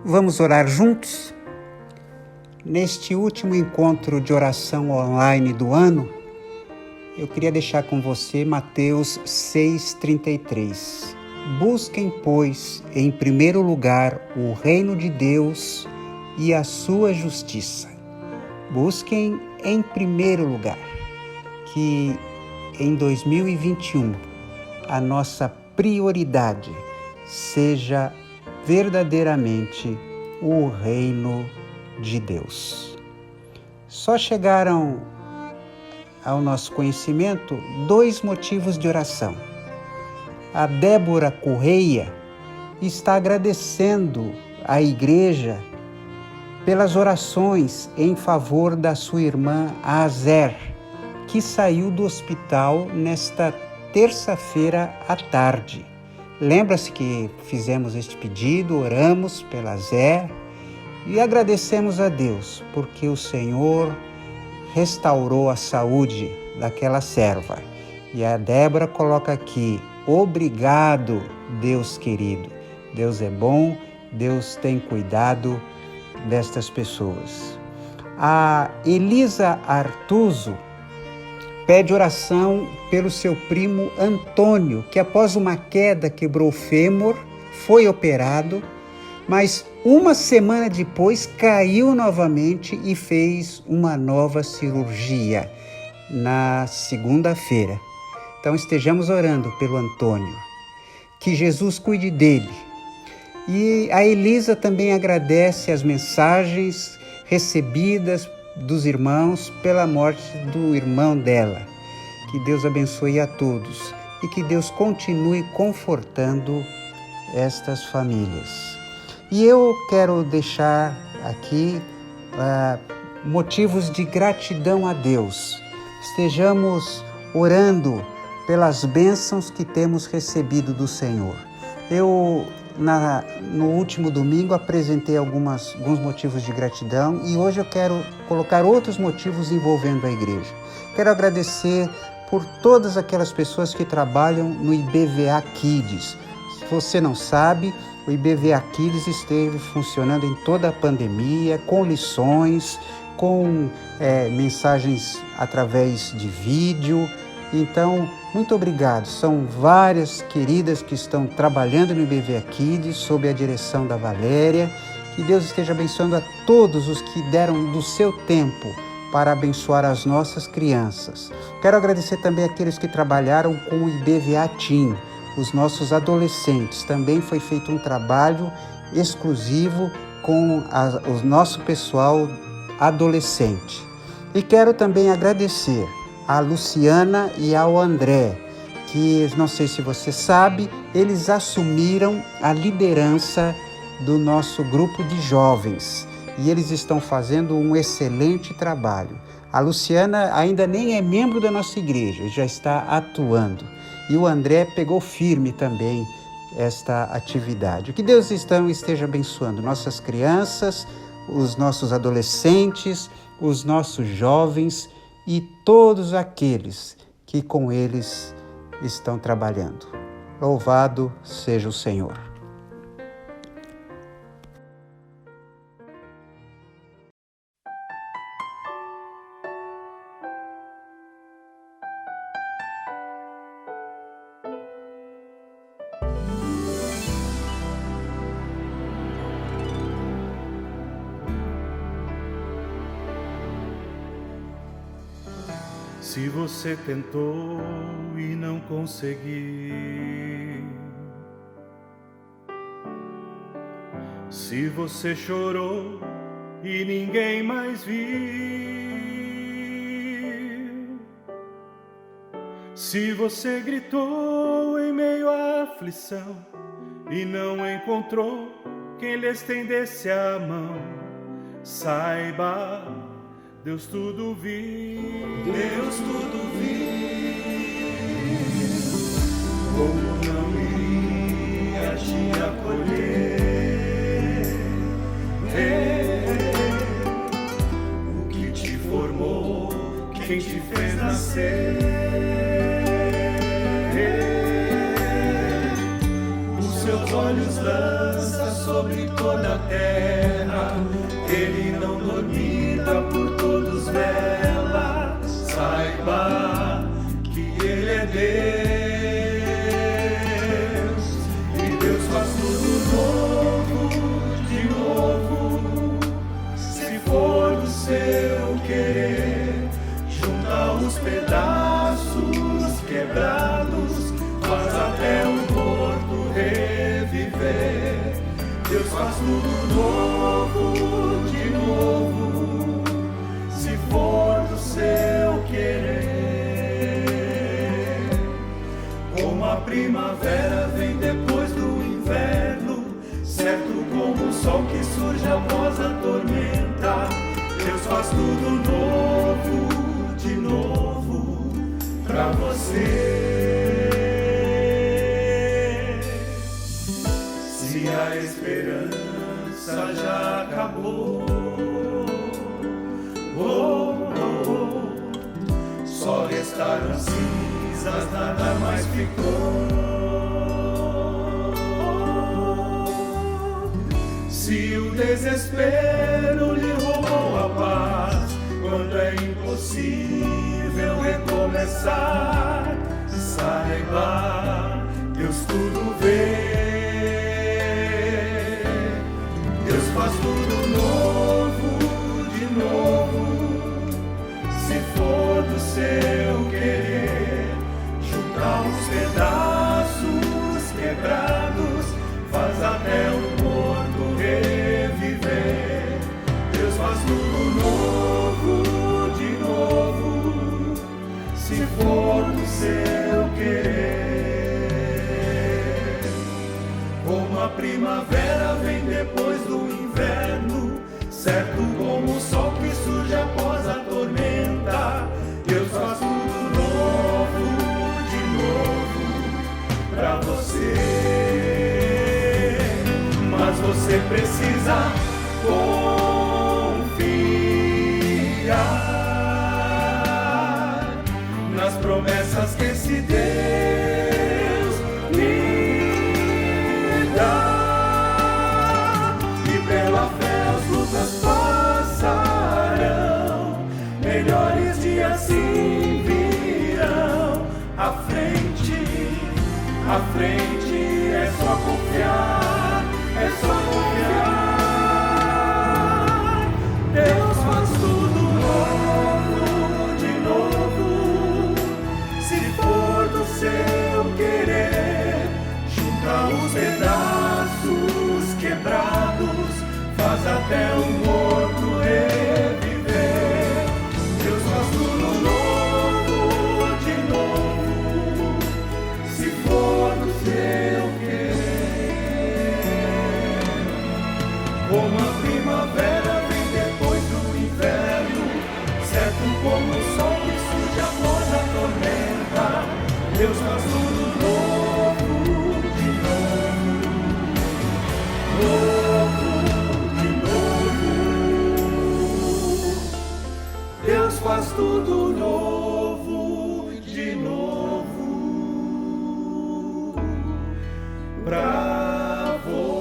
Vamos orar juntos? Neste último encontro de oração online do ano, eu queria deixar com você Mateus 6,33. Busquem, pois, em primeiro lugar o reino de Deus e a sua justiça. Busquem em primeiro lugar. Que em 2021 a nossa prioridade seja verdadeiramente o reino de Deus. Só chegaram ao nosso conhecimento 2 motivos de oração. A Débora Correia está agradecendo à igreja pelas orações em favor da sua irmã Azer, que saiu do hospital nesta terça-feira à tarde. Lembra-se que fizemos este pedido, oramos pela Zé e agradecemos a Deus porque o Senhor restaurou a saúde daquela serva. E a Débora coloca aqui: obrigado, Deus querido. Deus é bom, Deus tem cuidado destas pessoas. A Elisa Artuso pede oração pelo seu primo Antônio, que após uma queda quebrou o fêmur, foi operado, mas uma semana depois caiu novamente e fez uma nova cirurgia na segunda-feira. Então estejamos orando pelo Antônio, que Jesus cuide dele. E a Elisa também agradece as mensagens recebidas dos irmãos pela morte do irmão dela. Que Deus abençoe a todos e que Deus continue confortando estas famílias. E eu quero deixar aqui motivos de gratidão a Deus. Estejamos orando pelas bênçãos que temos recebido do Senhor. Eu no último domingo apresentei alguns motivos de gratidão e hoje eu quero colocar outros motivos envolvendo a igreja. Quero agradecer por todas aquelas pessoas que trabalham no IBVA Kids. Se você não sabe, o IBVA Kids esteve funcionando em toda a pandemia, com lições, com mensagens através de vídeo. Então, muito obrigado. São várias queridas que estão trabalhando no IBVA Kids, sob a direção da Valéria. Que Deus esteja abençoando a todos os que deram do seu tempo para abençoar as nossas crianças. Quero agradecer também aqueles que trabalharam com o IBVA Teen, os nossos adolescentes. Também foi feito um trabalho exclusivo com o nosso pessoal adolescente. E quero também agradecer a Luciana e ao André, que não sei se você sabe, eles assumiram a liderança do nosso grupo de jovens e eles estão fazendo um excelente trabalho. A Luciana ainda nem é membro da nossa igreja, já está atuando. E o André pegou firme também esta atividade. Que Deus esteja abençoando nossas crianças, os nossos adolescentes, os nossos jovens e todos aqueles que com eles estão trabalhando. Louvado seja o Senhor. Se você tentou e não conseguiu, se você chorou e ninguém mais viu, se você gritou em meio à aflição e não encontrou quem lhe estendesse a mão, saiba, Deus tudo viu. Deus tudo viu. Como não iria te acolher? O que te formou, quem te fez nascer? Os seus olhos lança sobre toda a terra. Ele não dormita, por todos vela. Saiba que Ele é Deus, e Deus faz tudo novo, de novo. Se for do seu querer, junta os pedaços quebrados, faz até o morto reviver. Deus faz tudo novo, de novo, se for do seu querer. Como a primavera vem depois do inverno, certo como o sol que surge após a tormenta. Deus faz tudo novo, de novo, pra você. Se a esperança já acabou, só restaram cinzas, nada mais ficou. Se o desespero lhe roubou a paz, quando é impossível recomeçar, saiba, Deus tudo vê. Deus faz tudo novo, de novo, se for do seu querer. Juntar os pedaços quebrados, faz até o morto reviver. Deus faz tudo novo, de novo, se for do seu querer. Como a primavera vem depois do inverno, certo como o sol que surge após a tormenta. Deus faz tudo novo, de novo, pra você. Mas você precisa confiar nas promessas que esse Deus lhe dá. E pela fé as lutas passarão, melhores dias sim virão. À frente é só confiar, é só confiar. Deus faz tudo novo, de novo, se for do seu querer. Junta os pedaços quebrados, faz até o morto reviver. Deus faz tudo novo, de novo, se for do seu querer. Como a primavera vem depois do inverno, certo como o sol que surge após a tormenta. Deus faz tudo novo, de novo, novo, de novo. Deus faz tudo novo, de novo, pra você.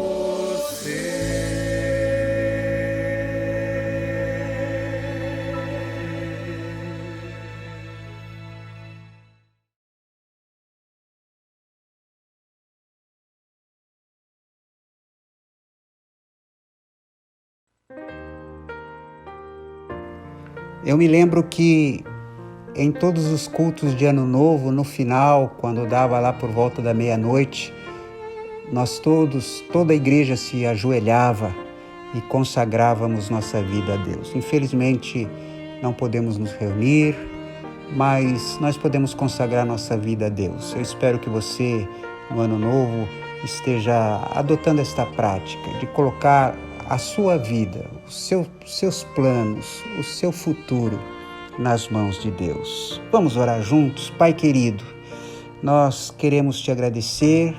Eu me lembro que em todos os cultos de Ano Novo, no final, quando dava lá por volta da meia-noite, toda a igreja se ajoelhava e consagrávamos nossa vida a Deus. Infelizmente, não podemos nos reunir, mas nós podemos consagrar nossa vida a Deus. Eu espero que você, no Ano Novo, esteja adotando esta prática de colocar a sua vida, os seus planos, o seu futuro nas mãos de Deus. Vamos orar juntos? Pai querido, nós queremos te agradecer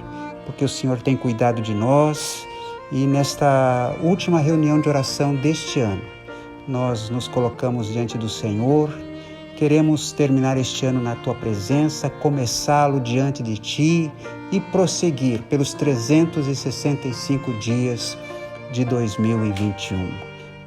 porque o Senhor tem cuidado de nós e nesta última reunião de oração deste ano, nós nos colocamos diante do Senhor, Queremos terminar este ano na Tua presença, começá-lo diante de Ti e prosseguir pelos 365 dias de 2021.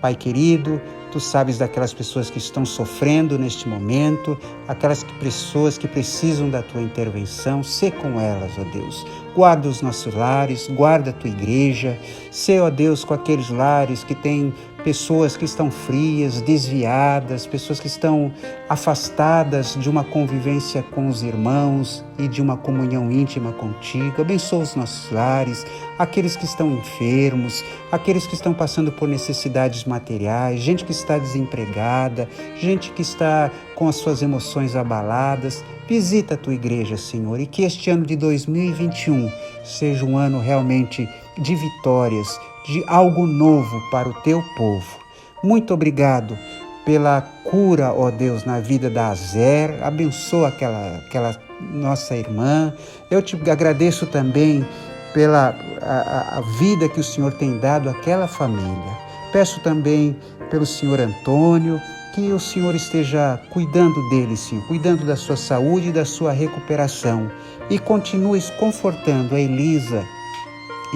Pai querido, Tu sabes daquelas pessoas que estão sofrendo neste momento, aquelas pessoas que precisam da Tua intervenção, sê com elas, ó Deus. Guarda os nossos lares, guarda a Tua igreja, sê, ó Deus, com aqueles lares que têm pessoas que estão frias, desviadas, pessoas que estão afastadas de uma convivência com os irmãos e de uma comunhão íntima contigo. Abençoa os nossos lares, aqueles que estão enfermos, aqueles que estão passando por necessidades materiais, gente que está desempregada, gente que está com as suas emoções abaladas. Visita a Tua igreja, Senhor, e que este ano de 2021 seja um ano realmente de vitórias, de algo novo para o Teu povo. Muito obrigado pela cura, ó Deus, na vida da Azer. Abençoa aquela nossa irmã. Eu Te agradeço também pela a vida que o Senhor tem dado àquela família. Peço também pelo Senhor Antônio, que o Senhor esteja cuidando dele, Senhor, cuidando da sua saúde e da sua recuperação. E continues confortando a Elisa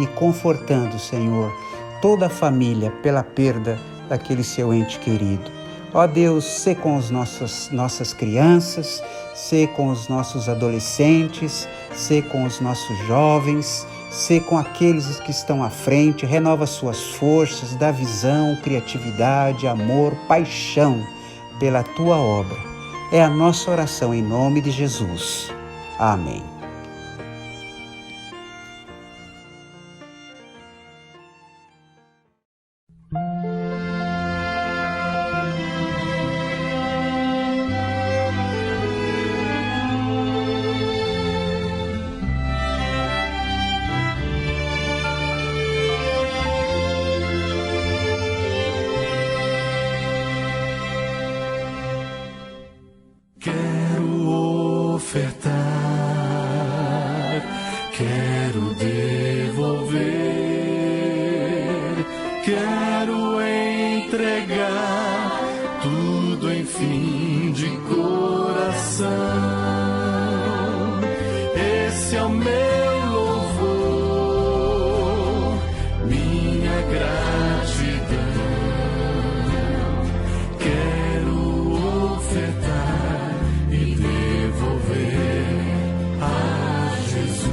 e confortando, Senhor, toda a família pela perda daquele seu ente querido. Ó Deus, sê com as nossas crianças, sê com os nossos adolescentes, sê com os nossos jovens, sê com aqueles que estão à frente, renova suas forças, dá visão, criatividade, amor, paixão pela Tua obra. É a nossa oração em nome de Jesus. Amém. Quero ofertar, quero devolver, quero entregar tudo, enfim, de coração. Esse é o meu louvor, minha gratidão. Quero ofertar e devolver a Jesus.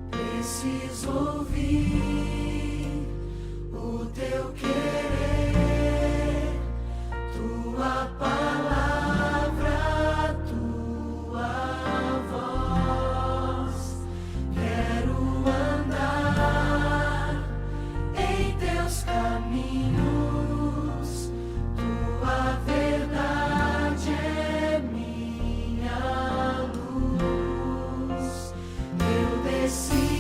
Preciso ouvir o Teu querer, Tua palavra, Tua voz. Quero andar em Teus caminhos, Tua verdade é minha luz. Eu decidi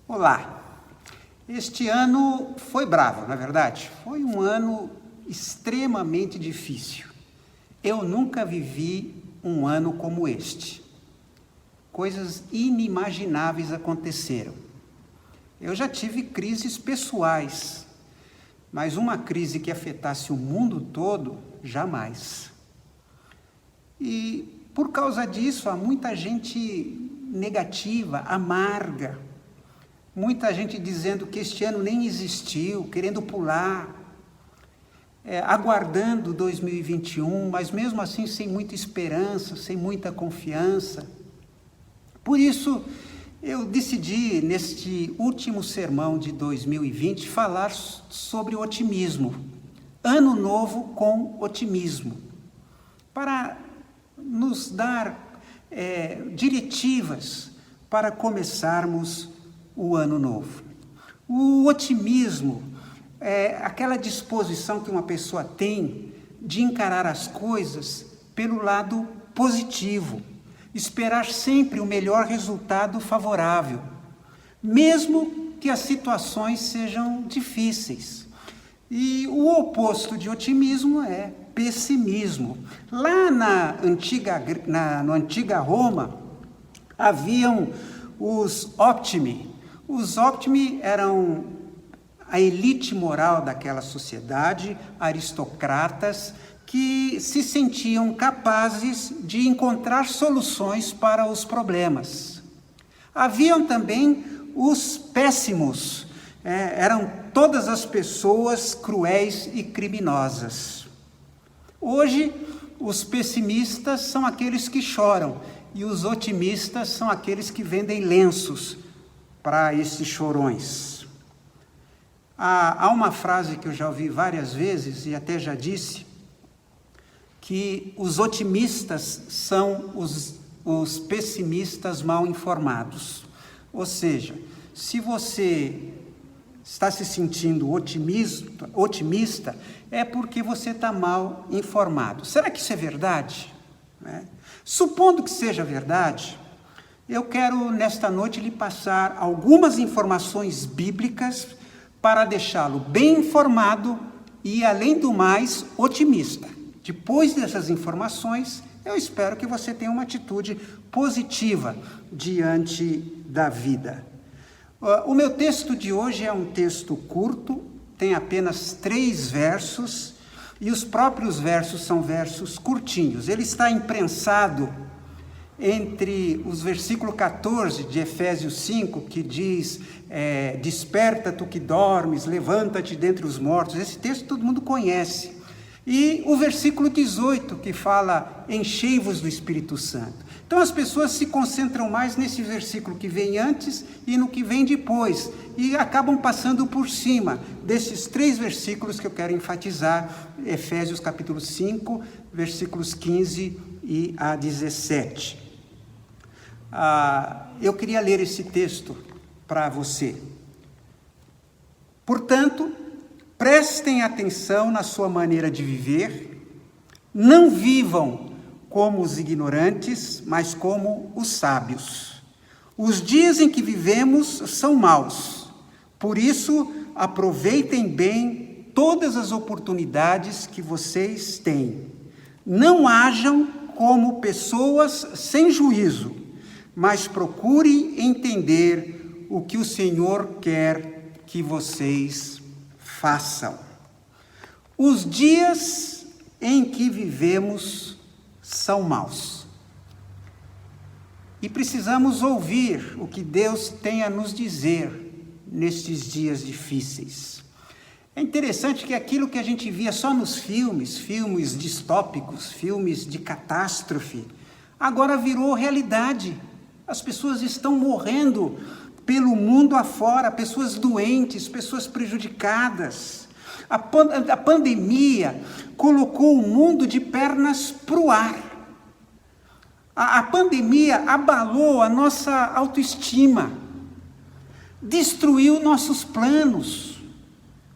Olá! Este ano foi bravo, não é verdade? Foi um ano extremamente difícil. Eu nunca vivi um ano como este. Coisas inimagináveis aconteceram. Eu já tive crises pessoais, mas uma crise que afetasse o mundo todo, jamais. E por causa disso, há muita gente negativa, amarga, muita gente dizendo que este ano nem existiu, querendo pular, aguardando 2021, mas mesmo assim sem muita esperança, sem muita confiança. Por isso, eu decidi, neste último sermão de 2020, falar sobre o otimismo. Ano novo com otimismo. Para nos dar diretivas para começarmos o ano novo. O otimismo é aquela disposição que uma pessoa tem de encarar as coisas pelo lado positivo, esperar sempre o melhor resultado favorável, mesmo que as situações sejam difíceis. E o oposto de otimismo é pessimismo. Lá na antiga Roma, haviam os optimi. Os optimi eram a elite moral daquela sociedade, aristocratas, que se sentiam capazes de encontrar soluções para os problemas. Haviam também os péssimos, eram todas as pessoas cruéis e criminosas. Hoje, os pessimistas são aqueles que choram e os otimistas são aqueles que vendem lenços para esses chorões. Há uma frase que eu já ouvi várias vezes e até já disse, que os otimistas são os pessimistas mal informados. Ou seja, se você está se sentindo otimista, é porque você está mal informado. Será que isso é verdade? Supondo que seja verdade, eu quero nesta noite lhe passar algumas informações bíblicas para deixá-lo bem informado e, além do mais, otimista. Depois dessas informações, eu espero que você tenha uma atitude positiva diante da vida. O meu texto de hoje é um texto curto, tem apenas 3 versos, e os próprios versos são versos curtinhos. Ele está imprensado entre os versículos 14 de Efésios 5, que diz, desperta tu que dormes, levanta-te dentre os mortos. Esse texto todo mundo conhece. E o versículo 18, que fala, enchei-vos do Espírito Santo. Então as pessoas se concentram mais nesse versículo que vem antes e no que vem depois, e acabam passando por cima desses 3 versículos que eu quero enfatizar, Efésios capítulo 5, versículos 15 e a 17. Eu queria ler esse texto para você. Portanto, prestem atenção na sua maneira de viver, não vivam como os ignorantes, mas como os sábios. Os dias em que vivemos são maus, por isso aproveitem bem todas as oportunidades que vocês têm. Não hajam como pessoas sem juízo, mas procurem entender o que o Senhor quer que vocês façam. Os dias em que vivemos são maus. E precisamos ouvir o que Deus tem a nos dizer nestes dias difíceis. É interessante que aquilo que a gente via só nos filmes distópicos, filmes de catástrofe, agora virou realidade. As pessoas estão morrendo pelo mundo afora, pessoas doentes, pessoas prejudicadas. A pandemia colocou o mundo de pernas para o ar. A pandemia abalou a nossa autoestima, destruiu nossos planos,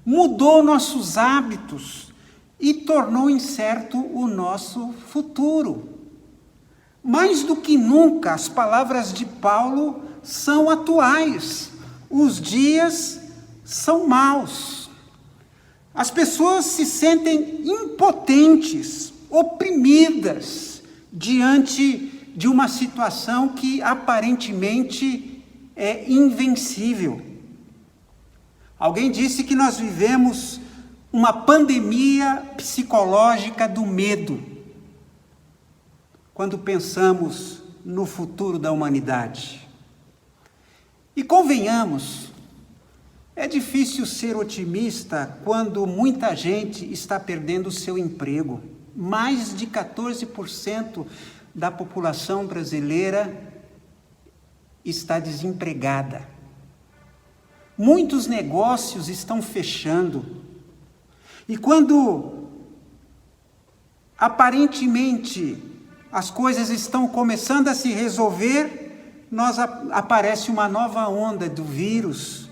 mudou nossos hábitos e tornou incerto o nosso futuro. Mais do que nunca, as palavras de Paulo são atuais. os dias são maus. As pessoas se sentem impotentes, oprimidas, diante de uma situação que aparentemente é invencível. Alguém disse que nós vivemos uma pandemia psicológica do medo, quando pensamos no futuro da humanidade. E convenhamos, é difícil ser otimista quando muita gente está perdendo o seu emprego. Mais de 14% da população brasileira está desempregada. Muitos negócios estão fechando. E quando aparentemente as coisas estão começando a se resolver, aparece uma nova onda do vírus,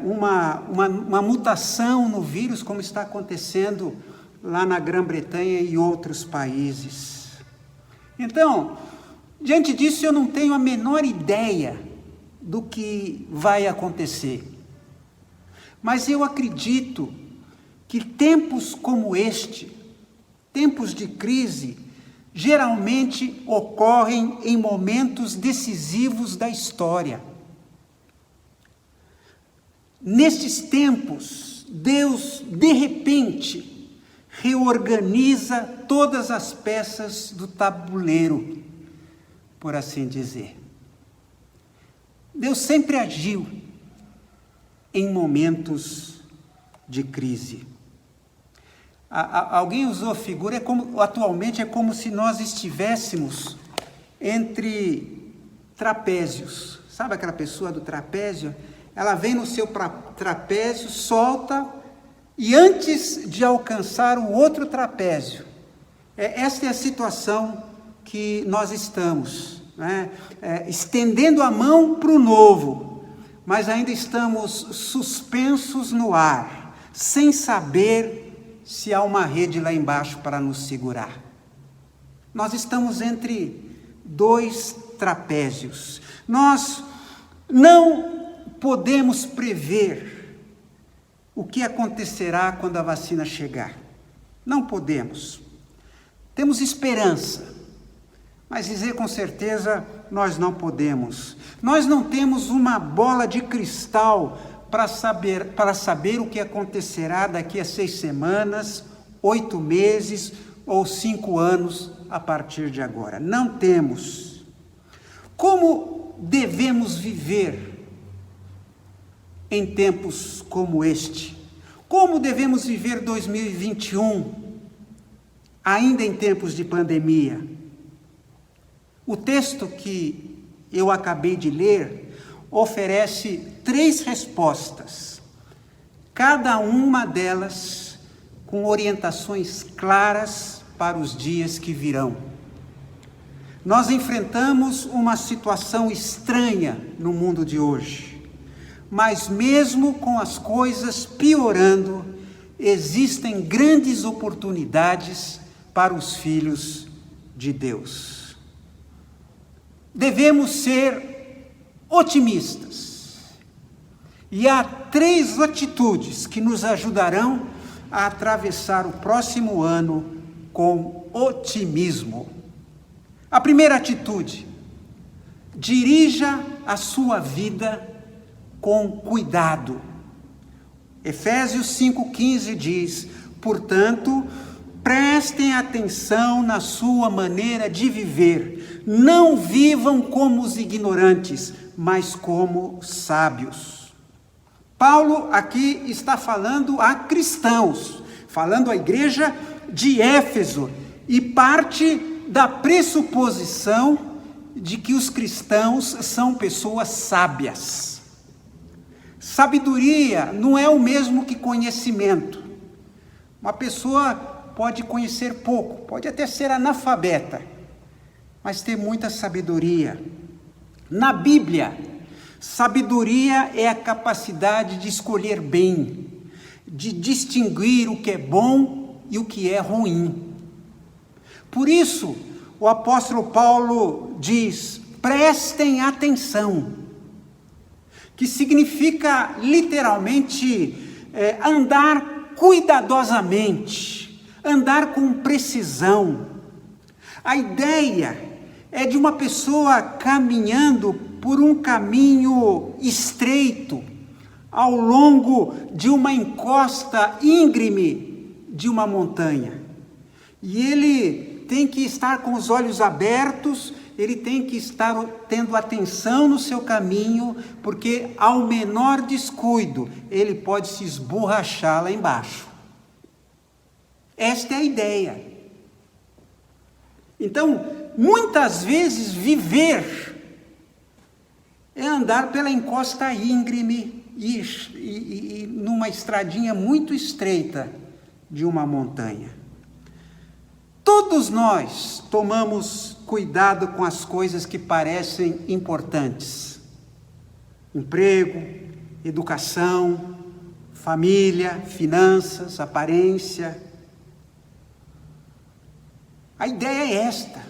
uma mutação no vírus, como está acontecendo lá na Grã-Bretanha e outros países. Então, diante disso, eu não tenho a menor ideia do que vai acontecer. Mas eu acredito que tempos como este, tempos de crise, geralmente ocorrem em momentos decisivos da história. Nestes tempos, Deus, de repente, reorganiza todas as peças do tabuleiro, por assim dizer. Deus sempre agiu em momentos de crise. Alguém usou a figura, atualmente é como se nós estivéssemos entre trapézios. Sabe aquela pessoa do trapézio? Ela vem no seu trapézio, solta, e antes de alcançar o outro trapézio, esta é a situação que nós estamos, né? Estendendo a mão para o novo, mas ainda estamos suspensos no ar, sem saber se há uma rede lá embaixo para nos segurar. Nós estamos entre dois trapézios. Nós não podemos prever o que acontecerá quando a vacina chegar. Não podemos. Temos esperança, mas dizer com certeza nós não podemos. Nós não temos uma bola de cristal para saber o que acontecerá daqui a 6 semanas, 8 meses ou 5 anos a partir de agora. Não temos. Como devemos viver em tempos como este? Como devemos viver 2021, ainda em tempos de pandemia? O texto que eu acabei de ler oferece 3 respostas, cada uma delas com orientações claras para os dias que virão. Nós enfrentamos uma situação estranha no mundo de hoje, mas mesmo com as coisas piorando, existem grandes oportunidades para os filhos de Deus. Devemos ser otimistas. E há 3 atitudes que nos ajudarão a atravessar o próximo ano com otimismo. A primeira atitude: dirija a sua vida com cuidado. Efésios 5,15 diz: portanto, prestem atenção na sua maneira de viver. Não vivam como os ignorantes, mas como sábios. Paulo aqui está falando a cristãos, falando à igreja de Éfeso, e parte da pressuposição de que os cristãos são pessoas sábias. Sabedoria não é o mesmo que conhecimento. Uma pessoa pode conhecer pouco, pode até ser analfabeta, mas ter muita sabedoria. Na Bíblia, sabedoria é a capacidade de escolher bem, de distinguir o que é bom e o que é ruim. Por isso, o apóstolo Paulo diz: prestem atenção. que significa literalmente andar cuidadosamente, andar com precisão. A ideia é de uma pessoa caminhando por um caminho estreito, ao longo de uma encosta íngreme de uma montanha. E ele tem que estar com os olhos abertos, ele tem que estar tendo atenção no seu caminho, porque ao menor descuido, ele pode se esborrachar lá embaixo. Esta é a ideia. Então, muitas vezes viver é andar pela encosta íngreme e numa estradinha muito estreita de uma montanha. Todos nós tomamos cuidado com as coisas que parecem importantes. Emprego, educação, família, finanças, aparência. A ideia é esta: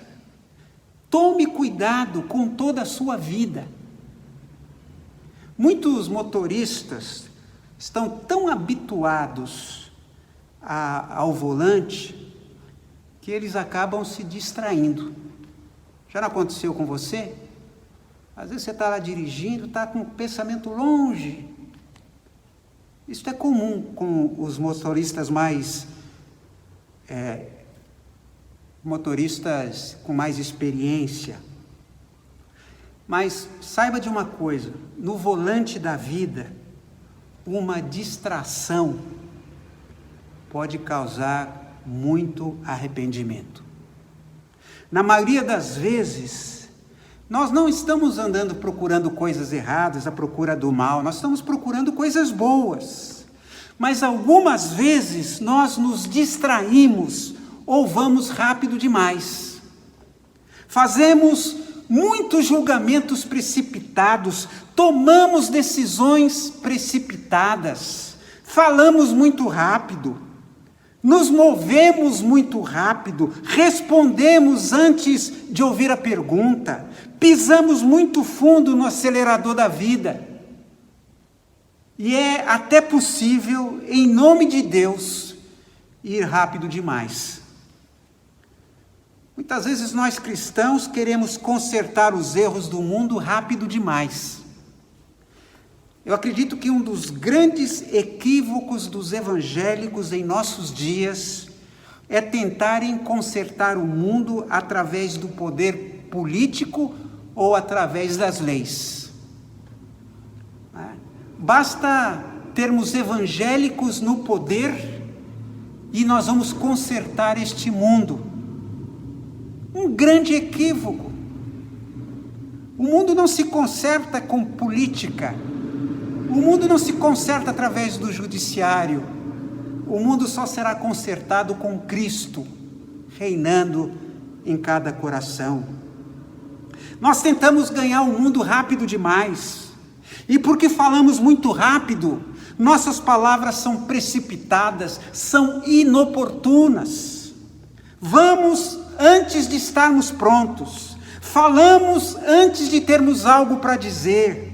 tome cuidado com toda a sua vida. Muitos motoristas estão tão habituados ao volante que eles acabam se distraindo. Já não aconteceu com você? Às vezes você está lá dirigindo, está com o pensamento longe. Isso é comum com os motoristas motoristas com mais experiência. Mas saiba de uma coisa: no volante da vida, uma distração pode causar muito arrependimento. Na maioria das vezes, nós não estamos andando procurando coisas erradas, à procura do mal, nós estamos procurando coisas boas. Mas algumas vezes nós nos distraímos ou vamos rápido demais. Fazemos muitos julgamentos precipitados, tomamos decisões precipitadas, falamos muito rápido, nos movemos muito rápido, respondemos antes de ouvir a pergunta, pisamos muito fundo no acelerador da vida. E é até possível, em nome de Deus, ir rápido demais. Muitas vezes nós cristãos queremos consertar os erros do mundo rápido demais. Eu acredito que um dos grandes equívocos dos evangélicos em nossos dias é tentarem consertar o mundo através do poder político ou através das leis. Basta termos evangélicos no poder e nós vamos consertar este mundo. Um grande equívoco. O mundo não se conserta com política. O mundo não se conserta através do judiciário. O mundo só será consertado com Cristo reinando em cada coração. Nós tentamos ganhar o mundo rápido demais. E porque falamos muito rápido, nossas palavras são precipitadas, são inoportunas. Vamos antes de estarmos prontos. Falamos antes de termos algo para dizer.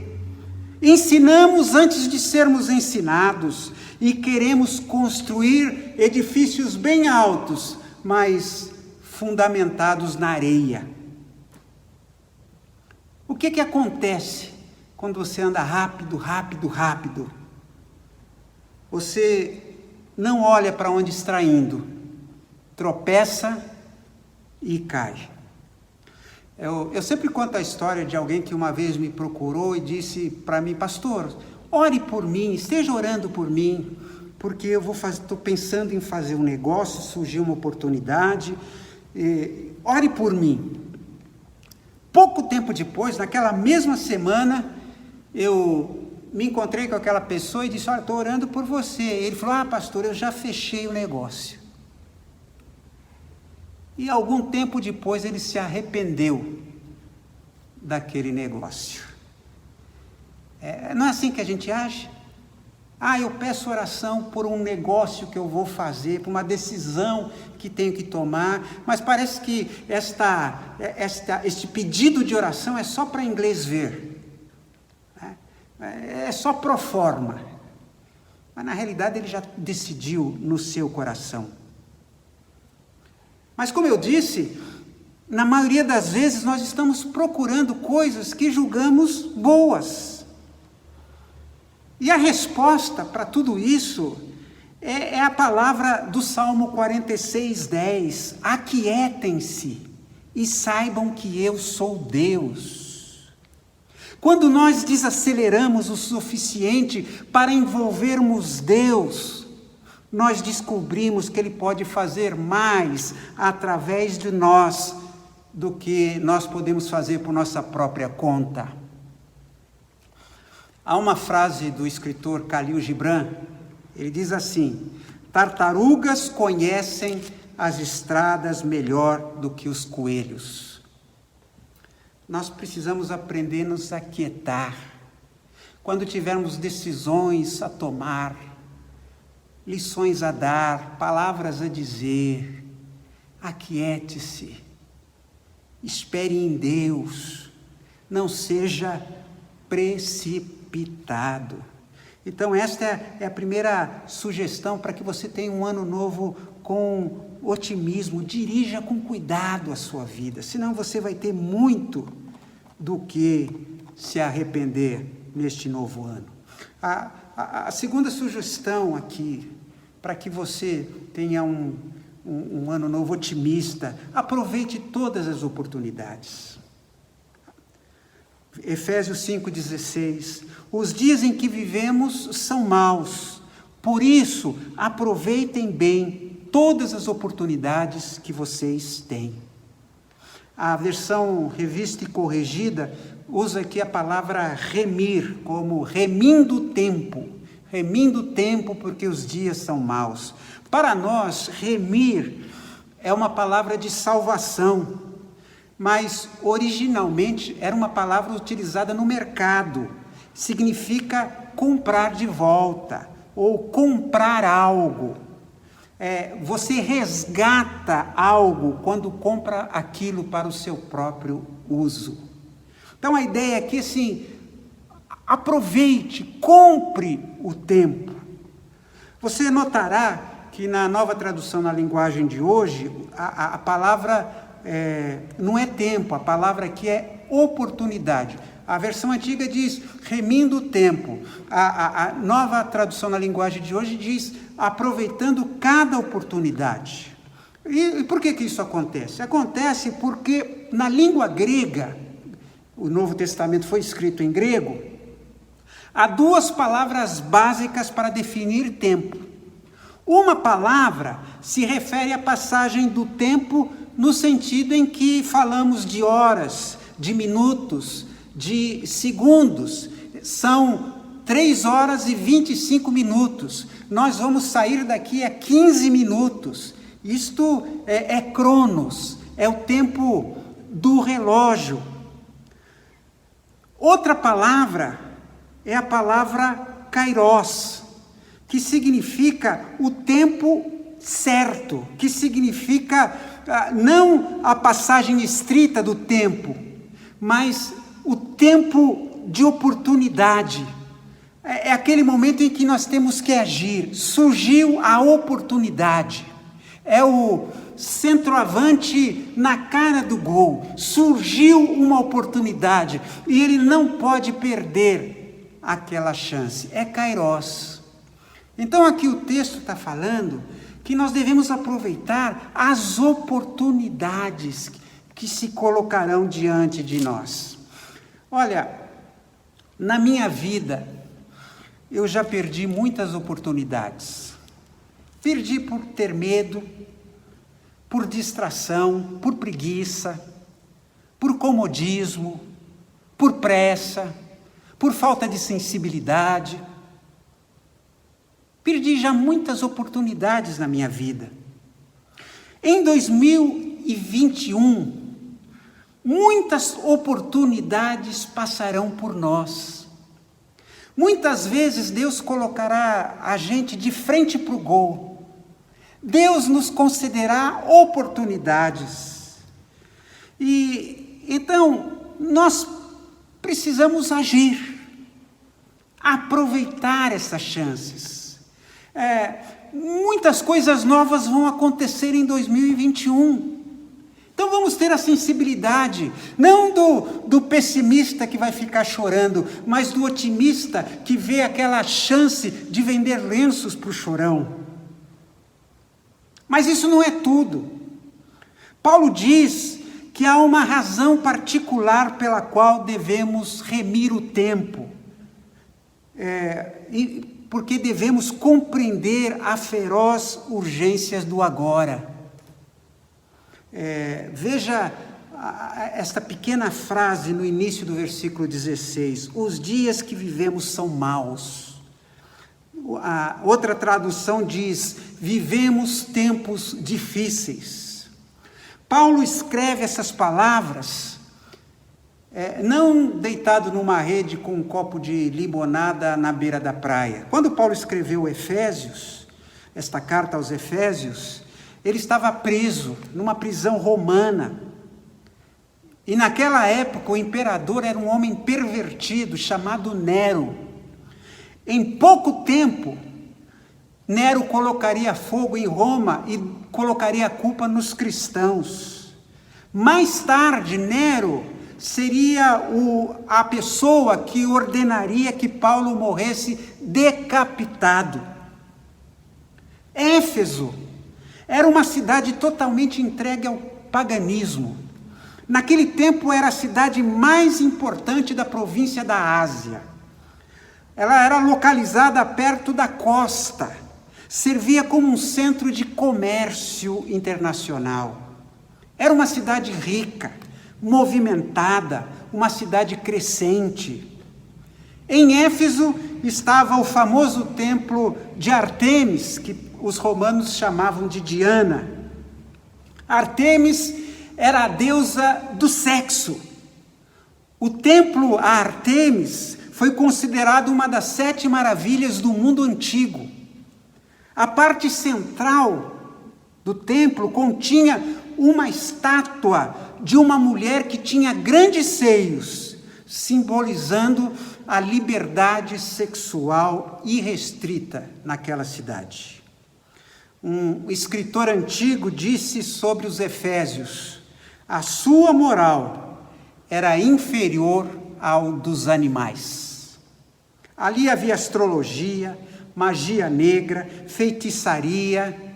Ensinamos antes de sermos ensinados e queremos construir edifícios bem altos, mas fundamentados na areia. O que acontece quando você anda rápido, rápido, rápido? Você não olha para onde está indo, tropeça e cai. Eu sempre conto a história de alguém que uma vez me procurou e disse para mim: pastor, ore por mim, esteja orando por mim, porque eu estou pensando em fazer um negócio, surgiu uma oportunidade, ore por mim. Pouco tempo depois, naquela mesma semana, eu me encontrei com aquela pessoa e disse: olha, estou orando por você. Ele falou: pastor, eu já fechei o negócio. E algum tempo depois ele se arrependeu daquele negócio. Não é assim que a gente age? Eu peço oração por um negócio que eu vou fazer, por uma decisão que tenho que tomar, mas parece que este pedido de oração é só para inglês ver. é só pro forma. Mas na realidade ele já decidiu no seu coração. Mas como eu disse, na maioria das vezes nós estamos procurando coisas que julgamos boas. E a resposta para tudo isso é a palavra do Salmo 46:10. Aquietem-se e saibam que eu sou Deus. Quando nós desaceleramos o suficiente para envolvermos Deus, nós descobrimos que Ele pode fazer mais através de nós do que nós podemos fazer por nossa própria conta. Há uma frase do escritor Khalil Gibran, ele diz assim: tartarugas conhecem as estradas melhor do que os coelhos. Nós precisamos aprender a nos aquietar. Quando tivermos decisões a tomar, lições a dar, palavras a dizer, aquiete-se, espere em Deus, não seja precipitado. Então esta é a primeira sugestão para que você tenha um ano novo com otimismo. Dirija com cuidado a sua vida, senão você vai ter muito do que se arrepender neste novo ano. A segunda sugestão aqui, para que você tenha um ano novo otimista, aproveite todas as oportunidades. Efésios 5,16, os dias em que vivemos são maus, por isso aproveitem bem todas as oportunidades que vocês têm. A versão revista e corrigida usa aqui a palavra remir, como remindo o tempo porque os dias são maus. Para nós, remir é uma palavra de salvação, mas originalmente era uma palavra utilizada no mercado. Significa comprar de volta ou comprar algo. Você resgata algo quando compra aquilo para o seu próprio uso. Então a ideia aqui é assim: aproveite, compre o tempo. Você notará que na nova tradução na linguagem de hoje, a palavra não é tempo, a palavra aqui é oportunidade. A versão antiga diz remindo o tempo. A nova tradução na linguagem de hoje diz aproveitando cada oportunidade. E por que isso acontece? Acontece porque na língua grega, o Novo Testamento foi escrito em grego, há duas palavras básicas para definir tempo. Uma palavra se refere à passagem do tempo no sentido em que falamos de horas, de minutos, de segundos. São 3 horas e 25 minutos. Nós vamos sair daqui a 15 minutos. Isto é cronos, é o tempo do relógio. Outra palavra é a palavra kairos, que significa o tempo certo, que significa não a passagem estrita do tempo, mas o tempo de oportunidade. É aquele momento em que nós temos que agir. Surgiu a oportunidade. É o centroavante na cara do gol. Surgiu uma oportunidade e ele não pode perder aquela chance. É kairos. Então aqui o texto está falando que nós devemos aproveitar as oportunidades que se colocarão diante de nós. Olha, na minha vida, eu já perdi muitas oportunidades. Perdi por ter medo, por distração, por preguiça, por comodismo, por pressa, por falta de sensibilidade. Perdi já muitas oportunidades na minha vida. Em 2021, muitas oportunidades passarão por nós. Muitas vezes Deus colocará a gente de frente para o gol. Deus nos concederá oportunidades. E então nós precisamos agir. aproveitar essas chances. Muitas coisas novas vão acontecer em 2021. Então vamos ter a sensibilidade, não do pessimista que vai ficar chorando, mas do otimista que vê aquela chance de vender lenços para o chorão. Mas isso não é tudo. Paulo diz que há uma razão particular pela qual devemos remir o tempo, porque devemos compreender a feroz urgência do agora. Veja esta pequena frase no início do versículo 16: os dias que vivemos são maus. A outra tradução diz: vivemos tempos difíceis. Paulo escreve essas palavras não deitado numa rede com um copo de limonada na beira da praia. Quando Paulo escreveu Efésios, esta carta aos Efésios, ele estava preso numa prisão romana. E naquela época o imperador era um homem pervertido chamado Nero. Em pouco tempo, Nero colocaria fogo em Roma e colocaria a culpa nos cristãos. Mais tarde, Nero seria a pessoa que ordenaria que Paulo morresse decapitado. Éfeso era uma cidade totalmente entregue ao paganismo. Naquele tempo era a cidade mais importante da província da Ásia. Ela era localizada perto da costa, servia como um centro de comércio internacional. Era uma cidade rica, movimentada, uma cidade crescente. Em Éfeso estava o famoso templo de Ártemis, que os romanos chamavam de Diana. Ártemis era a deusa do sexo. O templo a Ártemis foi considerado uma das 7 maravilhas do mundo antigo. A parte central do templo continha uma estátua de uma mulher que tinha grandes seios, simbolizando a liberdade sexual irrestrita naquela cidade. Um escritor antigo disse sobre os efésios: a sua moral era inferior ao dos animais. Ali havia astrologia, magia negra, feitiçaria,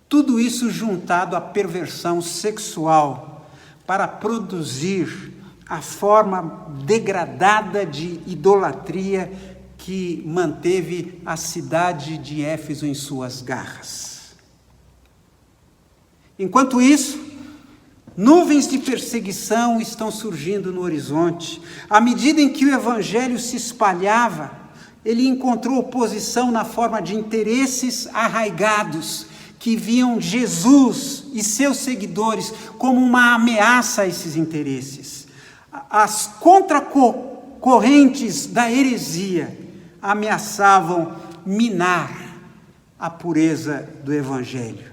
tudo isso juntado à perversão sexual para produzir a forma degradada de idolatria que manteve a cidade de Éfeso em suas garras. Enquanto isso, nuvens de perseguição estão surgindo no horizonte. À medida em que o evangelho se espalhava, ele encontrou oposição na forma de interesses arraigados que viam Jesus e seus seguidores como uma ameaça a esses interesses. As contracorrentes da heresia ameaçavam minar a pureza do evangelho.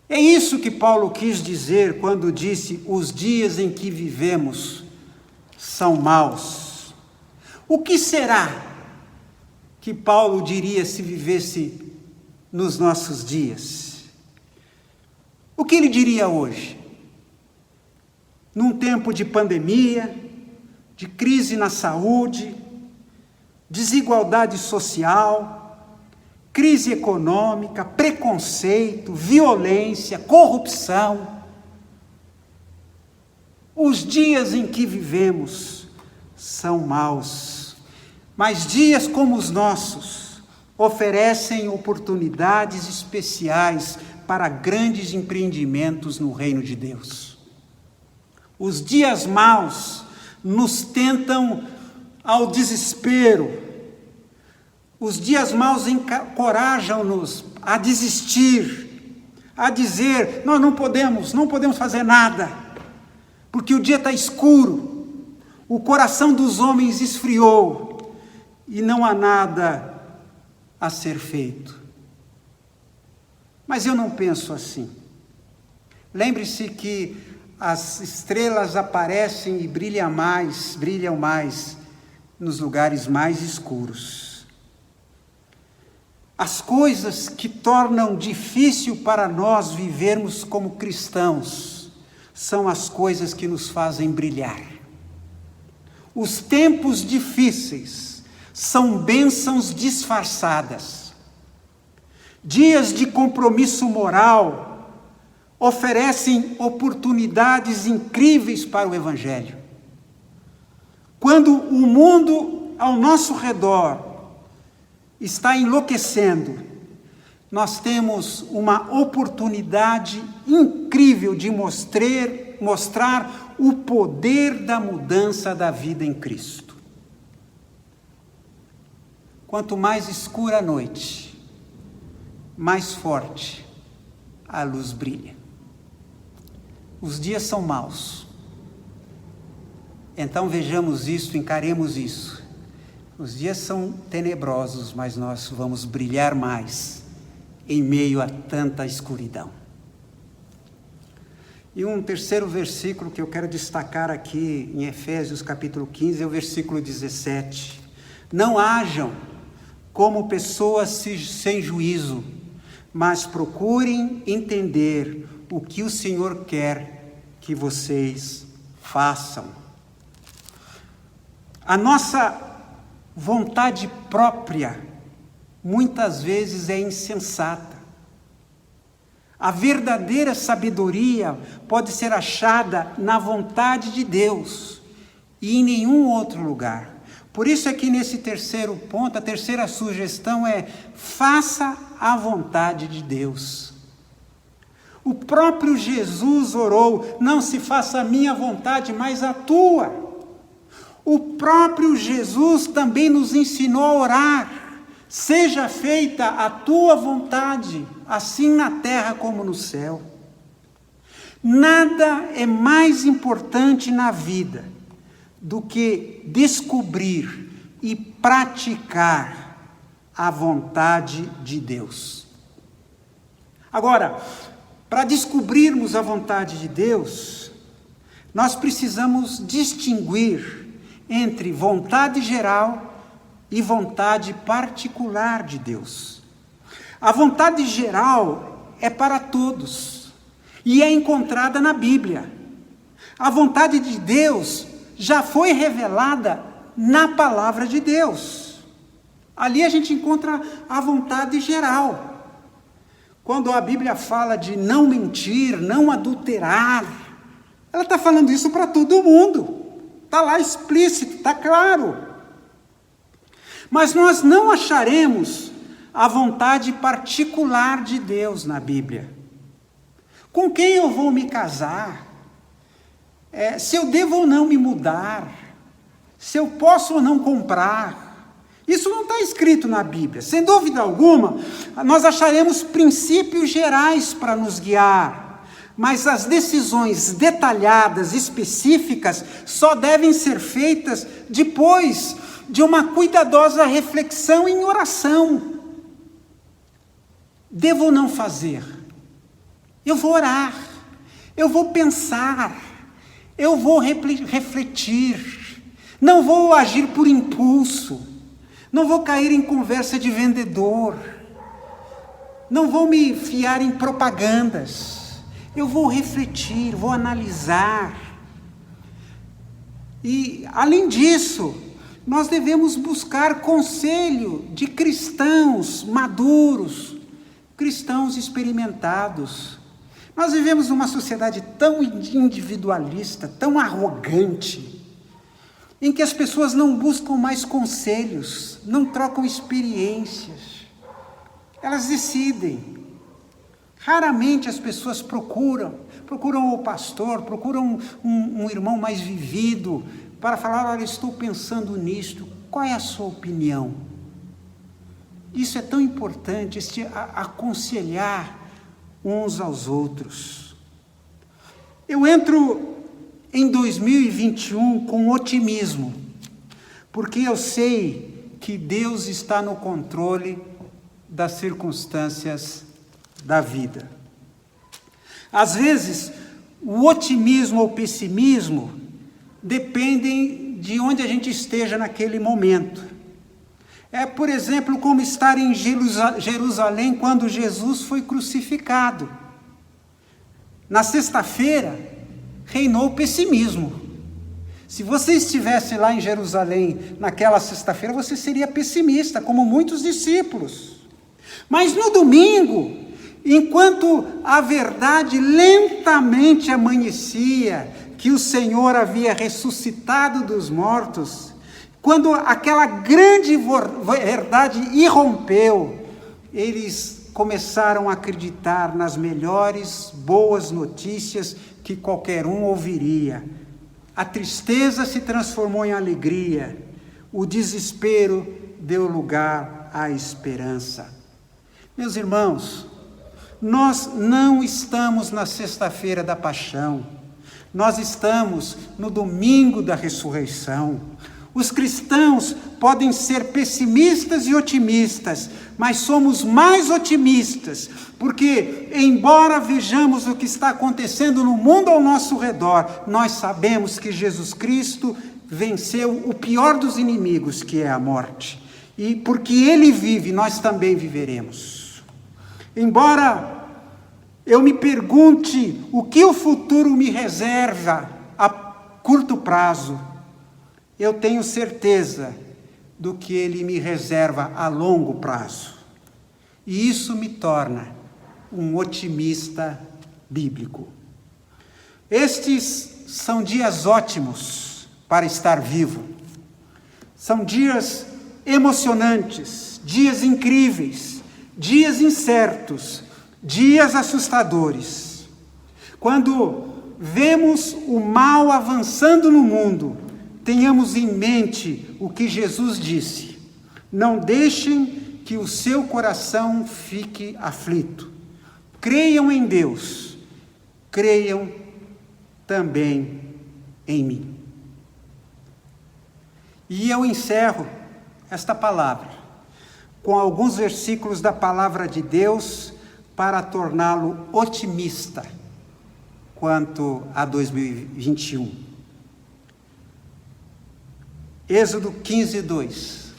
É isso que Paulo quis dizer quando disse: os dias em que vivemos são maus. O que será que Paulo diria se vivesse nos nossos dias? O que ele diria hoje? Num tempo de pandemia, de crise na saúde, desigualdade social, crise econômica, preconceito, violência, corrupção. Os dias em que vivemos são maus, mas dias como os nossos oferecem oportunidades especiais para grandes empreendimentos no reino de Deus. Os dias maus nos tentam ao desespero. Os dias maus encorajam-nos a desistir, a dizer: nós não podemos fazer nada, porque o dia está escuro, o coração dos homens esfriou e não há nada a ser feito. Mas eu não penso assim. Lembre-se que as estrelas aparecem e brilham mais nos lugares mais escuros. As coisas que tornam difícil para nós vivermos como cristãos são as coisas que nos fazem brilhar. Os tempos difíceis são bênçãos disfarçadas. Dias de compromisso moral oferecem oportunidades incríveis para o Evangelho. Quando o mundo ao nosso redor está enlouquecendo, nós temos uma oportunidade incrível de mostrar o poder da mudança da vida em Cristo. Quanto mais escura a noite, mais forte a luz brilha. Os dias são maus. Então vejamos isso, encaremos isso. Os dias são tenebrosos, mas nós vamos brilhar mais em meio a tanta escuridão. E um terceiro versículo que eu quero destacar aqui em Efésios capítulo 15 é o versículo 17. Não hajam como pessoas sem juízo, mas procurem entender o que o Senhor quer que vocês façam. A nossa vontade própria muitas vezes é insensata. A verdadeira sabedoria pode ser achada na vontade de Deus e em nenhum outro lugar. Por isso é que nesse terceiro ponto, a terceira sugestão é: faça a vontade de Deus. O próprio Jesus orou: não se faça a minha vontade, mas a tua. O próprio Jesus também nos ensinou a orar: seja feita a tua vontade, assim na terra como no céu. Nada é mais importante na vida do que descobrir e praticar a vontade de Deus. Agora, para descobrirmos a vontade de Deus, nós precisamos distinguir entre vontade geral e vontade particular de Deus. A vontade geral é para todos e é encontrada na Bíblia. A vontade de Deus já foi revelada na palavra de Deus. Ali a gente encontra a vontade geral. Quando a Bíblia fala de não mentir, não adulterar, ela está falando isso para todo mundo. Está lá explícito, está claro. Mas nós não acharemos a vontade particular de Deus na Bíblia. Com quem eu vou me casar? Se eu devo ou não me mudar? Se eu posso ou não comprar? Isso não está escrito na Bíblia. Sem dúvida alguma, nós acharemos princípios gerais para nos guiar. Mas as decisões detalhadas, específicas, só devem ser feitas depois de uma cuidadosa reflexão em oração. Devo ou não fazer? Eu vou orar, eu vou pensar, eu vou refletir, não vou agir por impulso, não vou cair em conversa de vendedor, não vou me fiar em propagandas. Eu vou refletir, vou analisar. E, além disso, nós devemos buscar conselho de cristãos maduros, cristãos experimentados. Nós vivemos numa sociedade tão individualista, tão arrogante, em que as pessoas não buscam mais conselhos, não trocam experiências. Elas decidem. Raramente as pessoas procuram o pastor, procuram um irmão mais vivido para falar: olha, estou pensando nisto, qual é a sua opinião? Isso é tão importante, aconselhar uns aos outros. Eu entro em 2021 com otimismo, porque eu sei que Deus está no controle das circunstâncias da vida. Às vezes, o otimismo ou pessimismo dependem de onde a gente esteja naquele momento. É, por exemplo, como estar em Jerusalém quando Jesus foi crucificado. Na sexta-feira, reinou o pessimismo. Se você estivesse lá em Jerusalém naquela sexta-feira, você seria pessimista, como muitos discípulos. Mas no domingo, enquanto a verdade lentamente amanhecia, que o Senhor havia ressuscitado dos mortos, quando aquela grande verdade irrompeu, eles começaram a acreditar nas melhores, boas notícias que qualquer um ouviria. A tristeza se transformou em alegria, o desespero deu lugar à esperança. Meus irmãos, nós não estamos na sexta-feira da paixão, nós estamos no domingo da ressurreição. Os cristãos podem ser pessimistas e otimistas, mas somos mais otimistas, porque, embora vejamos o que está acontecendo no mundo ao nosso redor, nós sabemos que Jesus Cristo venceu o pior dos inimigos, que é a morte. E porque Ele vive, nós também viveremos. Embora eu me pergunte o que o futuro me reserva a curto prazo, eu tenho certeza do que Ele me reserva a longo prazo. E isso me torna um otimista bíblico. Estes são dias ótimos para estar vivo. São dias emocionantes, dias incríveis, dias incertos, dias assustadores. Quando vemos o mal avançando no mundo, tenhamos em mente o que Jesus disse: não deixem que o seu coração fique aflito. Creiam em Deus, creiam também em mim. E eu encerro esta palavra com alguns versículos da palavra de Deus para torná-lo otimista quanto a 2021. Êxodo 15:2.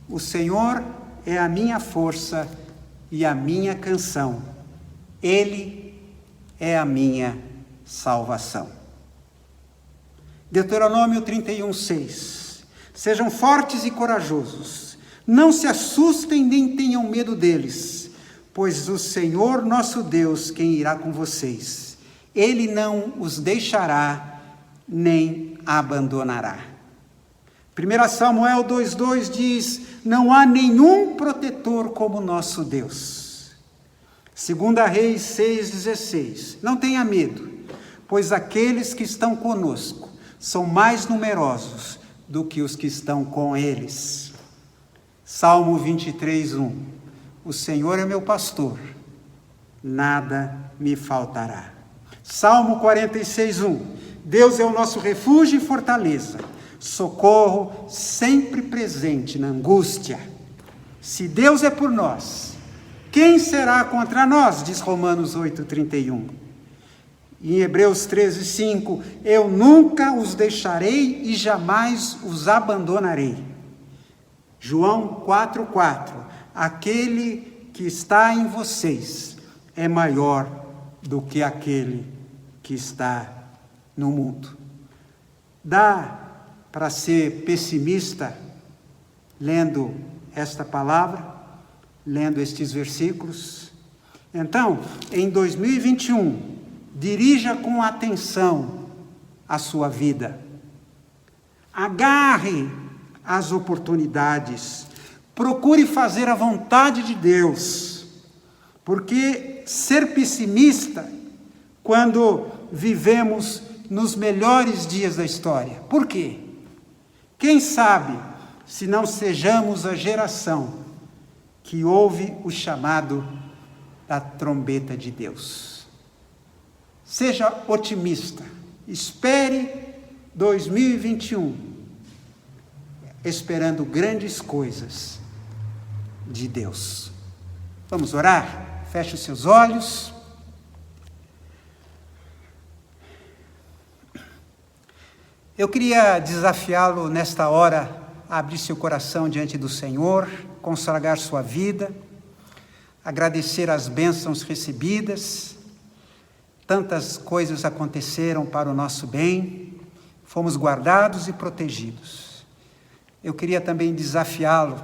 O Senhor é a minha força e a minha canção. Ele é a minha salvação. Deuteronômio 31:6. Sejam fortes e corajosos. Não se assustem nem tenham medo deles, pois o Senhor nosso Deus quem irá com vocês. Ele não os deixará nem abandonará. 1 Samuel 2:2 diz: não há nenhum protetor como nosso Deus. 2 Reis 6:16. Não tenha medo, pois aqueles que estão conosco são mais numerosos do que os que estão com eles. Salmo 23:1. O Senhor é meu pastor, nada me faltará. Salmo 46:1. Deus é o nosso refúgio e fortaleza, socorro sempre presente na angústia. Se Deus é por nós, quem será contra nós? Diz Romanos 8:31. Em Hebreus 13:5, eu nunca os deixarei e jamais os abandonarei. João 4:4, aquele que está em vocês é maior do que aquele que está no mundo. Dá para ser pessimista lendo esta palavra, lendo estes versículos? Então, em 2021, dirija com atenção a sua vida. Agarre as oportunidades. Procure fazer a vontade de Deus. Porque ser pessimista quando vivemos nos melhores dias da história. Por quê? Quem sabe se não sejamos a geração que ouve o chamado da trombeta de Deus. Seja otimista. Espere 2021, esperando grandes coisas de Deus. Vamos orar? Feche os seus olhos. Eu queria desafiá-lo nesta hora a abrir seu coração diante do Senhor, consagrar sua vida, agradecer as bênçãos recebidas. Tantas coisas aconteceram para o nosso bem, fomos guardados e protegidos. Eu queria também desafiá-lo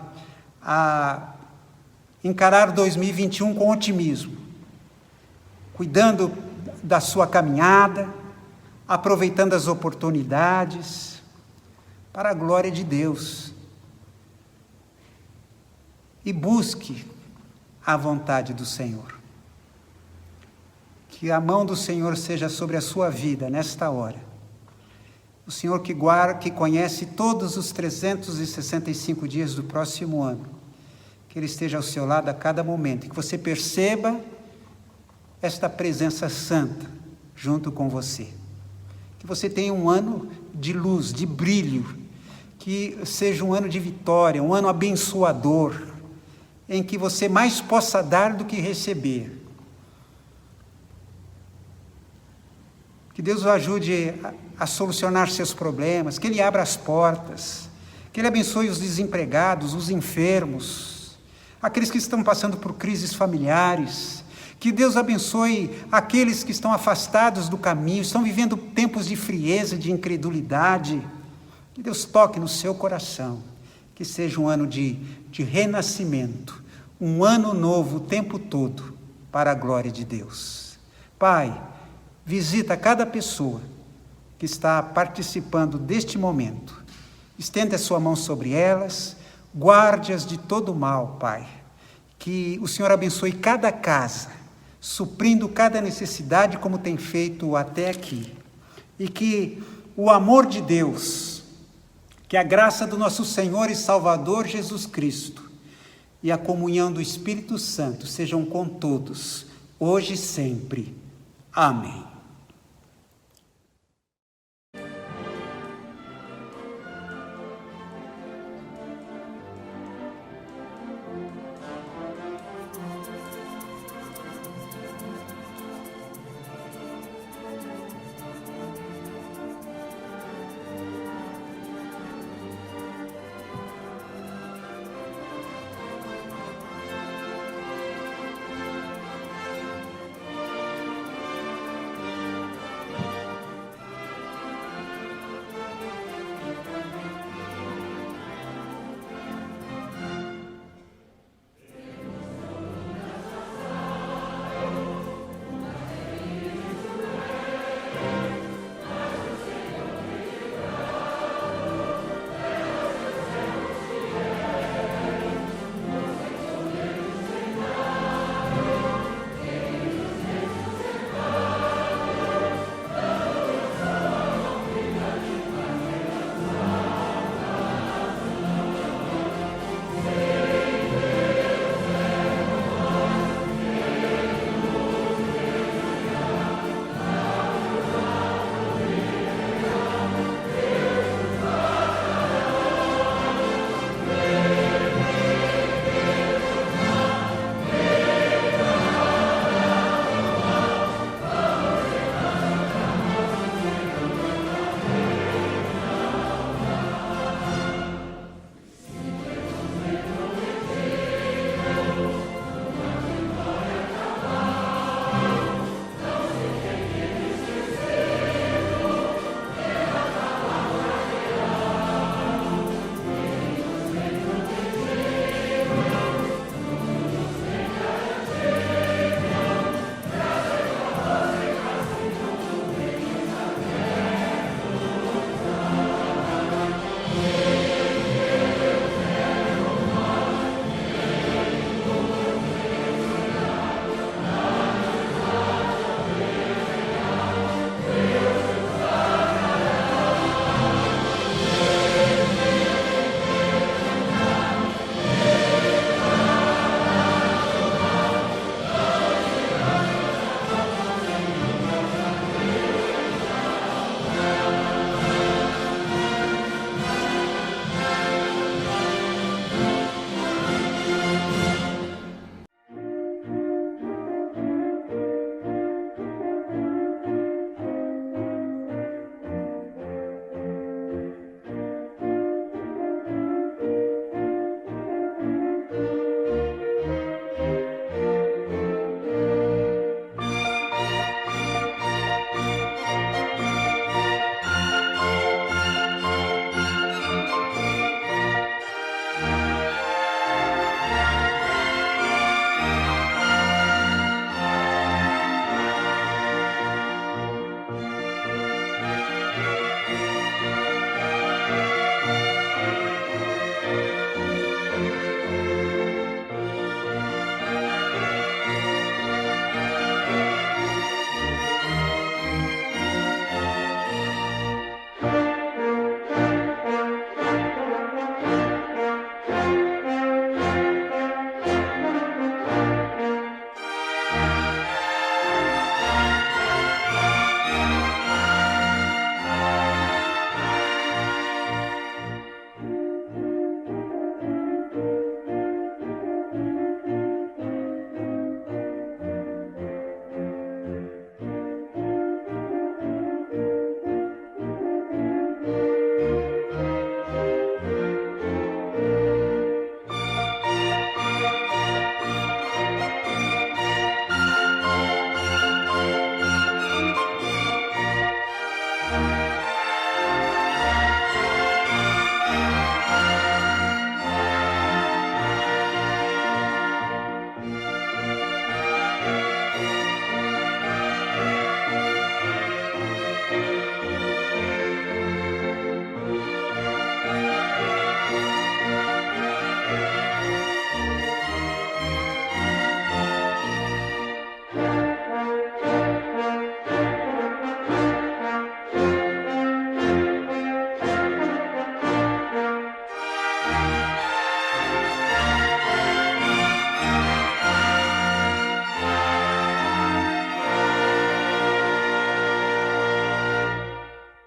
a encarar 2021 com otimismo, cuidando da sua caminhada, aproveitando as oportunidades, para a glória de Deus. E busque a vontade do Senhor. Que a mão do Senhor seja sobre a sua vida nesta hora. O Senhor que conhece todos os 365 dias do próximo ano, que Ele esteja ao seu lado a cada momento, e que você perceba esta presença santa junto com você. Que você tenha um ano de luz, de brilho, que seja um ano de vitória, um ano abençoador, em que você mais possa dar do que receber. Que Deus o ajude a solucionar seus problemas, que Ele abra as portas, que Ele abençoe os desempregados, os enfermos, aqueles que estão passando por crises familiares. Que Deus abençoe aqueles que estão afastados do caminho, estão vivendo tempos de frieza, de incredulidade. Que Deus toque no seu coração, que seja um ano de renascimento, um ano novo o tempo todo, para a glória de Deus. Pai, visita cada pessoa que está participando deste momento, estenda a sua mão sobre elas, guarde-as de todo mal, Pai. Que o Senhor abençoe cada casa, suprindo cada necessidade como tem feito até aqui. E que o amor de Deus, que a graça do nosso Senhor e Salvador Jesus Cristo e a comunhão do Espírito Santo sejam com todos, hoje e sempre. Amém.